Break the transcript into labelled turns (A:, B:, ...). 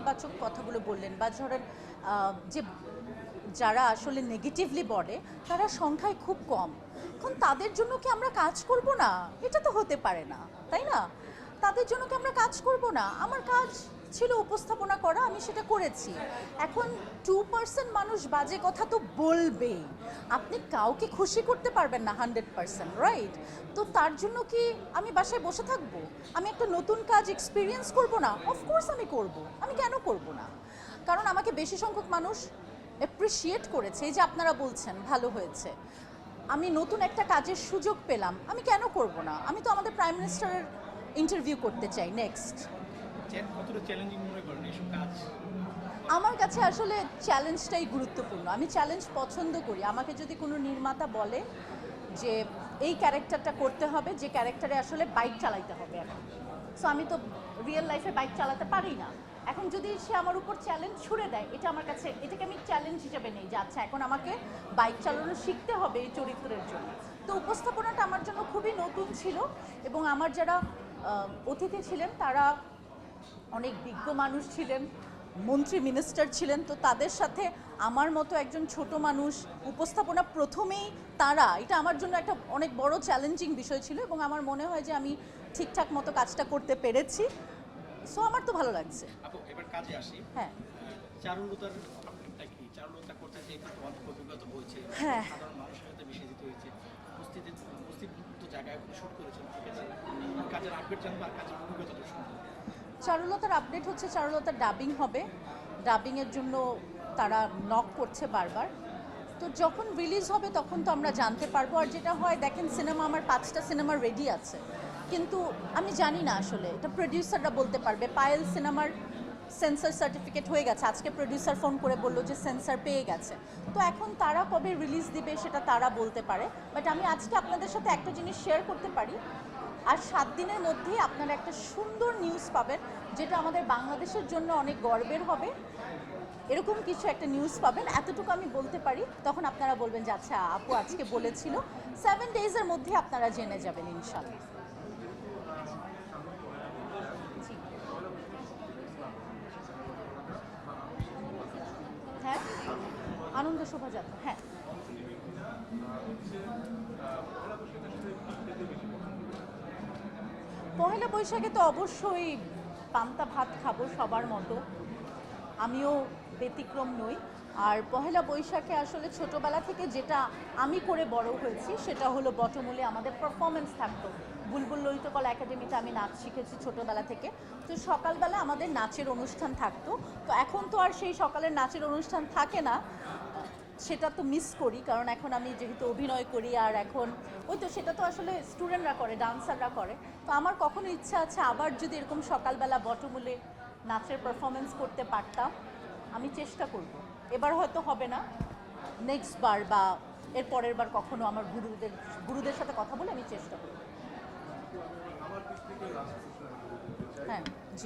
A: নেতিবাচক কথাগুলো বললেন বা ধরেন যে যারা আসলে নেগেটিভলি বলে তারা সংখ্যায় খুব কম, এখন তাদের জন্য কি আমরা কাজ করব না? এটা তো হতে পারে না, তাই না? তাদের জন্য কি আমরা কাজ করব না? আমার কাজ ছিল উপস্থাপনা করা, আমি সেটা করেছি। এখন 2% মানুষ বাজে কথা তো বলবেই, আপনি কাউকে খুশি করতে পারবেন না 100%, রাইট? তো তার জন্য কি আমি বাসায় বসে থাকবো? আমি একটা নতুন কাজ এক্সপিরিয়েন্স করব না? অফকোর্স আমি করব, আমি কেন করব না? কারণ আমাকে বেশি সংখ্যক মানুষ অ্যাপ্রিসিয়েট করেছে, এই যে আপনারা বলছেন ভালো হয়েছে, আমি নতুন একটা কাজের সুযোগ পেলাম, আমি কেন করব না? আমি তো আমাদের প্রাইম মিনিস্টারের ইন্টারভিউ করতে চাই নেক্সট।
B: কতটা চ্যালেঞ্জিং মনে করেন এইসব কাজ?
A: আমার কাছে আসলে চ্যালেঞ্জটাই গুরুত্বপূর্ণ, আমি চ্যালেঞ্জ পছন্দ করি। আমাকে যদি কোনো নির্মাতা বলে যে এই ক্যারেক্টারটা করতে হবে, যে ক্যারেক্টারে আসলে বাইক চালাইতে হবে, এখন সো আমি তো রিয়েল লাইফে বাইক চালাতে পারি না, এখন যদি সে আমার উপর চ্যালেঞ্জ ছুড়ে দেয়, এটা আমার কাছে, এটাকে আমি চ্যালেঞ্জ হিসেবে নেই যে আচ্ছা এখন আমাকে বাইক চালানো শিখতে হবে এই চরিত্রের জন্য। তো উপস্থাপনাটা আমার জন্য খুবই নতুন ছিল এবং আমার যারা অতিথি ছিলেন তারা অনেক বিজ্ঞ মানুষ ছিলেন, মন্ত্রী মিনিস্টার ছিলেন, তো তাদের সাথে আমার মতো একজন ছোট মানুষ উপস্থাপনা প্রথমেই তারা, এটা আমার জন্য একটা অনেক বড় চ্যালেঞ্জিং বিষয় ছিল এবং আমার মনে হয় যে আমি ঠিকঠাক মতো কাজটা করতে পেরেছি, সো আমার তো ভালো লাগছে।
B: আপু এবার কাজে আসি।
A: হ্যাঁ,
B: চারুলতার ব্যাপারটা কি? চারুলতা করতে যে একটু তোমাদের অভিজ্ঞতা হয়েছে,
A: হ্যাঁ।
B: সাধারণ মানুষের সাথে মিশে যেতে হয়েছে, উপস্থিত জায়গায় শুট করেছেন, ঠিক আছে? কাজের আপডেট জানবো আর কাজের অভিজ্ঞতাটা শুনবো।
A: চারুলতার আপডেট হচ্ছে চারুলতার ডাবিং হবে, ডাবিংয়ের জন্য তারা নক করছে বারবার, তো যখন রিলিজ হবে তখন তো আমরা জানতে পারবো। আর যেটা হয় দেখেন, সিনেমা আমার 5টা সিনেমা রেডি আছে, কিন্তু আমি জানি না আসলে, এটা প্রডিউসাররা বলতে পারবে। পায়েল সিনেমার সেন্সর সার্টিফিকেট হয়ে গেছে, আজকে প্রডিউসার ফোন করে বললো যে সেন্সর পেয়ে গেছে, তো এখন তারা কবে রিলিজ দিবে সেটা তারা বলতে পারে। বাট আমি আজকে আপনাদের সাথে একটা জিনিস শেয়ার করতে পারি, আর 7 দিনের মধ্যেই আপনারা একটা সুন্দর নিউজ পাবেন, যেটা আমাদের বাংলাদেশের জন্য অনেক গর্বের হবে। এরকম কিছু একটা নিউজ পাবেন, এতটুকু আমি বলতে পারি। তখন আপনারা বলবেন যে আচ্ছা আপু আজকে বলেছিল। 7 ডেজের মধ্যে আপনারা জেনে যাবেন ইনশাল্লাহ। জি। হ্যাঁ, আনন্দ শোভাযাত্রা, হ্যাঁ। পহেলা বৈশাখে তো অবশ্যই পান্তা ভাত খাবো সবার মতো, আমিও ব্যতিক্রম নই। আর পহেলা বৈশাখে আসলে ছোটোবেলা থেকে যেটা আমি করে বড় হয়েছি সেটা হলো বটমূলে আমাদের পারফরমেন্স থাকতো। বুলবুল ললিতকলা একাডেমিতে আমি নাচ শিখেছি ছোটোবেলা থেকে, তো সকালবেলা আমাদের নাচের অনুষ্ঠান থাকতো। তো এখন তো আর সেই সকালের নাচের অনুষ্ঠান থাকে না, সেটা তো মিস করি, কারণ এখন আমি যেহেতু অভিনয় করি, আর এখন ওই তো সেটা তো আসলে স্টুডেন্টরা করে, ডান্সাররা করে। তো আমার কখনো ইচ্ছা আছে আবার যদি এরকম সকালবেলা বটমূলে নাচের পারফরমেন্স করতে পারতাম, আমি চেষ্টা করব। এবার হয়তো হবে না, নেক্সট বার বা এর পরের বার কখনো আমার গুরুদের সাথে কথা বলে আমি চেষ্টা করব। হ্যাঁ, জি।